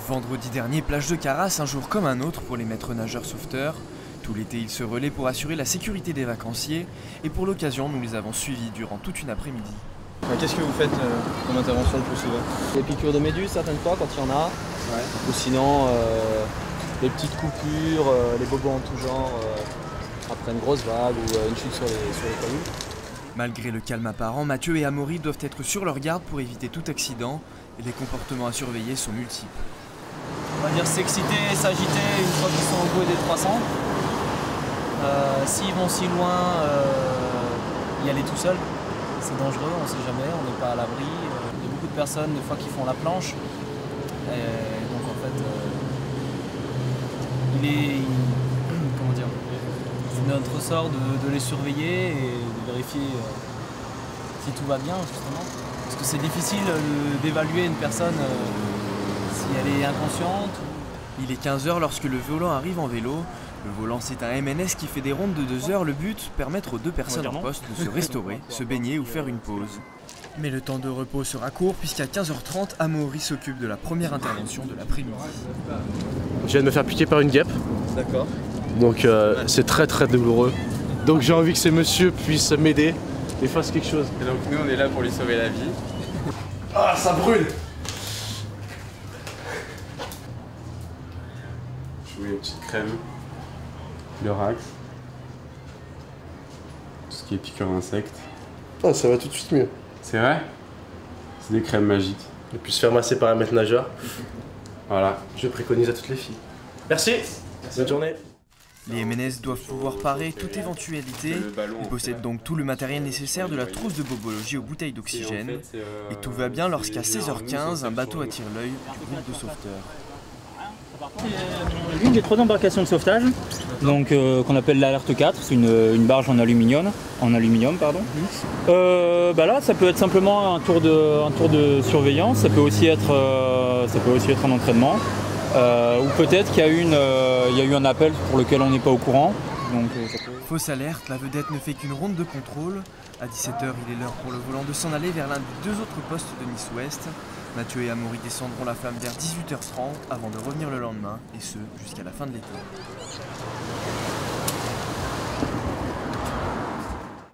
Vendredi dernier, plage de Caras, un jour comme un autre pour les maîtres nageurs sauveteurs. Tout l'été, ils se relaient pour assurer la sécurité des vacanciers. Et pour l'occasion, nous les avons suivis durant toute une après-midi. Qu'est-ce que vous faites comme intervention le plus souvent? Les piqûres de méduses certaines fois quand il y en a. Ouais. Ou sinon les petites coupures, les bobos en tout genre après une grosse vague ou une chute sur les cailloux. Malgré le calme apparent, Mathieu et Amaury doivent être sur leur garde pour éviter tout accident. Et les comportements à surveiller sont multiples. On va dire s'exciter et s'agiter une fois qu'ils sont au bout des 300. S'ils vont si loin, y aller tout seul. C'est dangereux, on ne sait jamais, on n'est pas à l'abri. Il y a beaucoup de personnes des fois qui font la planche. Et donc en fait, comment dire, c'est notre sort de les surveiller et de vérifier si tout va bien justement. Parce que c'est difficile d'évaluer une personne si elle est inconsciente. Il est 15 h lorsque le volant arrive en vélo. Le volant, c'est un MNS qui fait des rondes de 2 heures. Le but, permettre aux deux personnes en poste de se restaurer, se baigner ou faire une pause. Mais le temps de repos sera court puisqu'à 15 h 30, Amaury s'occupe de la première intervention de l'après-midi. Je viens de me faire piquer par une guêpe. D'accord. Donc c'est très très douloureux. Donc j'ai envie que ces messieurs puissent m'aider et fassent quelque chose. Et donc nous on est là pour lui sauver la vie. Ah, ça brûle! Je voulais une petite crème, L'Orax, tout ce qui est piqûre d'insectes. Ah, ça va tout de suite mieux. C'est vrai? C'est des crèmes magiques. Et puis se faire masser par un maître nageur, Voilà. je préconise à toutes les filles. Merci. Bonne journée. Les MNS doivent pouvoir parer toute éventualité. Ils possèdent donc tout le matériel nécessaire de la trousse de bobologie aux bouteilles d'oxygène. Et tout va bien lorsqu'à 16 h 15, un bateau attire l'œil du groupe de sauveteurs. Une des 3 embarcations de sauvetage, donc qu'on appelle l'Alerte 4, c'est une barge en aluminium, pardon. Là, ça peut être simplement un tour de surveillance, ça peut aussi être un entraînement, ou peut-être qu'il y a eu un appel pour lequel on n'est pas au courant. Donc, Fausse alerte, la vedette ne fait qu'une ronde de contrôle. À 17 h, il est l'heure pour le volant de s'en aller vers l'un des 2 autres postes de Nice-Ouest. Mathieu et Amaury descendront la flamme vers 18 h 30 avant de revenir le lendemain, et ce, jusqu'à la fin de l'été.